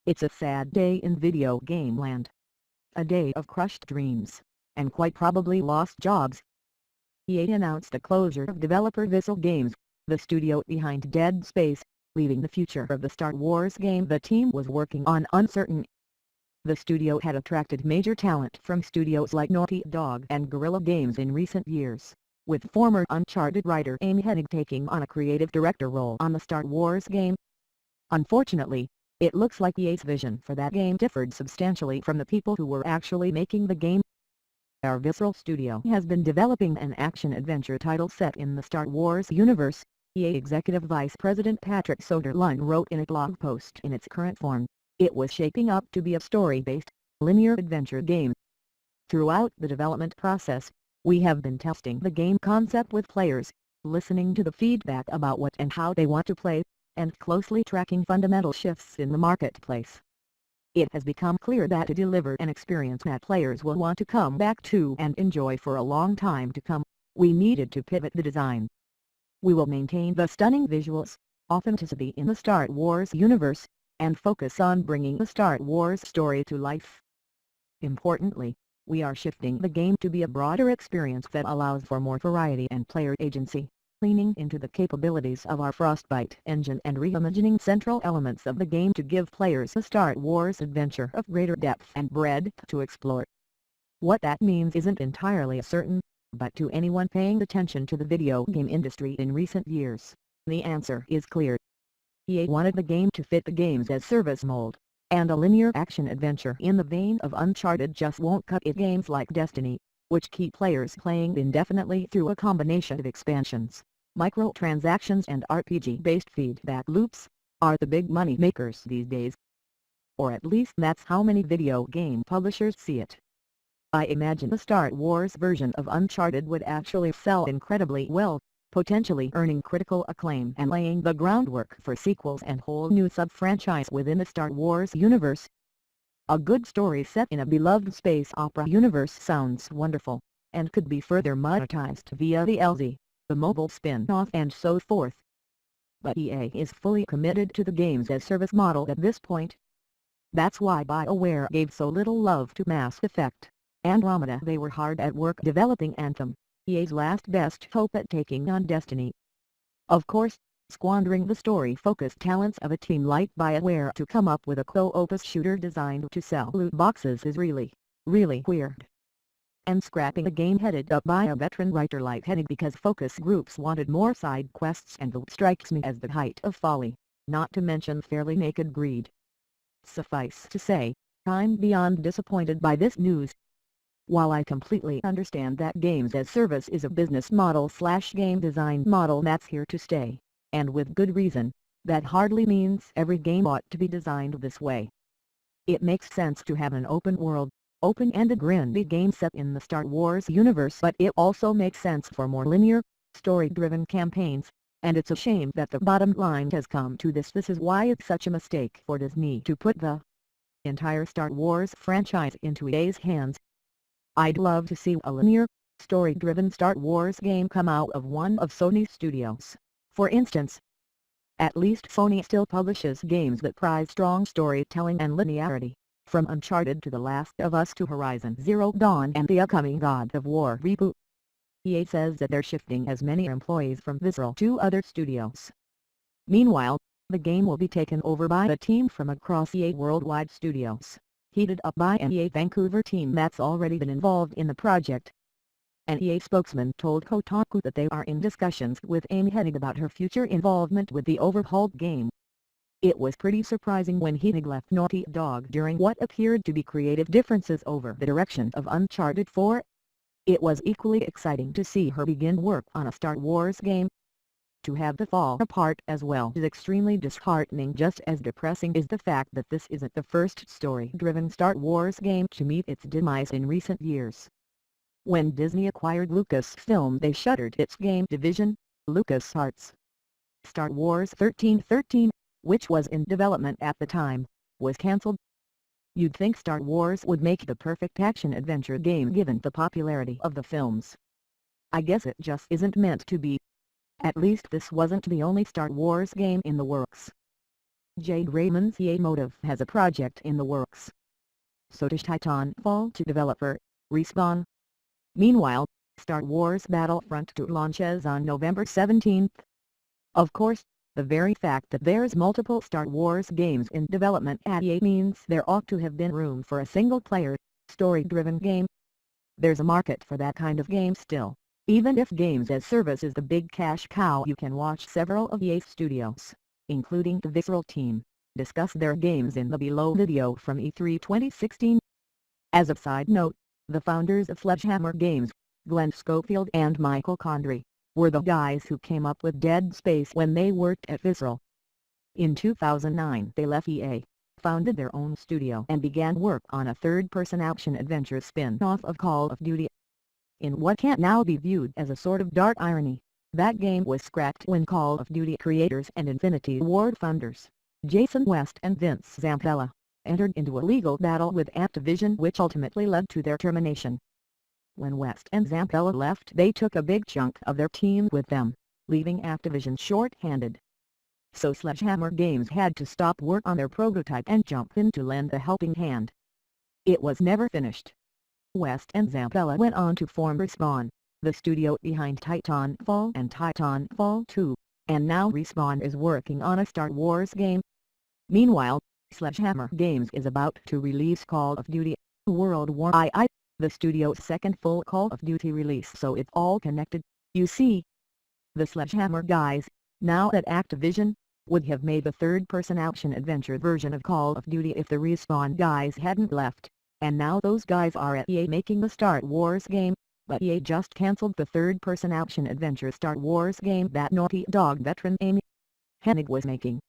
It's a sad day in video game land. A day of crushed dreams, and quite probably lost jobs. EA announced the closure of developer Visceral Games, the studio behind Dead Space, leaving the future of the Star Wars game the team was working on uncertain. The studio had attracted major talent from studios like Naughty Dog and Guerrilla Games in recent years, with former Uncharted writer Amy Hennig taking on a creative director role on the Star Wars game. Unfortunately, it looks like EA's vision for that game differed substantially from the people who were actually making the game. Our Visceral studio has been developing an action-adventure title set in the Star Wars universe, EA Executive Vice President Patrick Soderlund wrote in a blog post. In its current form, it was shaping up to be a story-based, linear adventure game. Throughout the development process, we have been testing the game concept with players, listening to the feedback about what and how they want to play, and closely tracking fundamental shifts in the marketplace. It has become clear that to deliver an experience that players will want to come back to and enjoy for a long time to come, we needed to pivot the design. We will maintain the stunning visuals, authenticity in the Star Wars universe, and focus on bringing the Star Wars story to life. Importantly, we are shifting the game to be a broader experience that allows for more variety and player agency, leaning into the capabilities of our Frostbite engine and reimagining central elements of the game to give players a Star Wars adventure of greater depth and breadth to explore. What that means isn't entirely certain, but to anyone paying attention to the video game industry in recent years, the answer is clear. EA wanted the game to fit the games-as-service mold, and a linear action-adventure in the vein of Uncharted just won't cut it. Games like Destiny, which keep players playing indefinitely through a combination of expansions, microtransactions and RPG-based feedback loops, are the big money makers these days. Or at least that's how many video game publishers see it. I imagine the Star Wars version of Uncharted would actually sell incredibly well, potentially earning critical acclaim and laying the groundwork for sequels and whole new sub-franchise within the Star Wars universe. A good story set in a beloved space opera universe sounds wonderful, and could be further monetized via the LZ, the mobile spin-off and so forth. But EA is fully committed to the games-as-service model at this point. That's why BioWare gave so little love to Mass Effect, Andromeda. They were hard at work developing Anthem, EA's last best hope at taking on Destiny. Of course, squandering the story-focused talents of a team like BioWare to come up with a co-opus shooter designed to sell loot boxes is really weird. And scrapping a game headed up by a veteran writer like Hennig because focus groups wanted more side quests and loot strikes me as the height of folly, not to mention fairly naked greed. Suffice to say, I'm beyond disappointed by this news. While I completely understand that games-as-service is a business model/game design model that's here to stay, and with good reason, that hardly means every game ought to be designed this way. It makes sense to have an open-world, open-ended grindy game set in the Star Wars universe, but it also makes sense for more linear, story-driven campaigns, and it's a shame that the bottom line has come to this. This is why it's such a mistake for Disney to put the entire Star Wars franchise into EA's hands. I'd love to see a linear, story-driven Star Wars game come out of one of Sony's studios, for instance. At least Sony still publishes games that prize strong storytelling and linearity, from Uncharted to The Last of Us to Horizon Zero Dawn and the upcoming God of War reboot. EA says that they're shifting as many employees from Visceral to other studios. Meanwhile, the game will be taken over by a team from across EA Worldwide Studios, headed up by an EA Vancouver team that's already been involved in the project. An EA spokesman told Kotaku that they are in discussions with Amy Hennig about her future involvement with the overhauled game. It was pretty surprising when Hennig left Naughty Dog during what appeared to be creative differences over the direction of Uncharted 4. It was equally exciting to see her begin work on a Star Wars game. To have the fall apart as well is extremely disheartening. Just as depressing is the fact that this isn't the first story-driven Star Wars game to meet its demise in recent years. When Disney acquired Lucasfilm, they shuttered its game division, LucasArts. Star Wars 1313, which was in development at the time, was cancelled. You'd think Star Wars would make the perfect action-adventure game given the popularity of the films. I guess it just isn't meant to be. At least this wasn't the only Star Wars game in the works. Jade Raymond's EA Motive has a project in the works. So does Titanfall 2 developer, Respawn. Meanwhile, Star Wars Battlefront 2 launches on November 17. Of course, the very fact that there's multiple Star Wars games in development at EA means there ought to have been room for a single-player, story-driven game. There's a market for that kind of game still, even if games as service is the big cash cow. You can watch several of EA's studios, including the Visceral team, discuss their games in the below video from E3 2016. As a side note, the founders of Sledgehammer Games, Glenn Schofield and Michael Condrey, were the guys who came up with Dead Space when they worked at Visceral. In 2009 they left EA, founded their own studio and began work on a third-person action-adventure spin-off of Call of Duty. In what can't now be viewed as a sort of dark irony, that game was scrapped when Call of Duty creators and Infinity Ward founders, Jason West and Vince Zampella, entered into a legal battle with Activision which ultimately led to their termination. When West and Zampella left, they took a big chunk of their team with them, leaving Activision short-handed. So Sledgehammer Games had to stop work on their prototype and jump in to lend a helping hand. It was never finished. West and Zampella went on to form Respawn, the studio behind Titanfall and Titanfall 2, and now Respawn is working on a Star Wars game. Meanwhile, Sledgehammer Games is about to release Call of Duty: World War II, the studio's second full Call of Duty release, so it's all connected, you see. The Sledgehammer guys, now at Activision, would have made the third-person action-adventure version of Call of Duty if the Respawn guys hadn't left, and now those guys are at EA making the Star Wars game, but EA just cancelled the third-person action-adventure Star Wars game that Naughty Dog veteran Amy Hennig was making.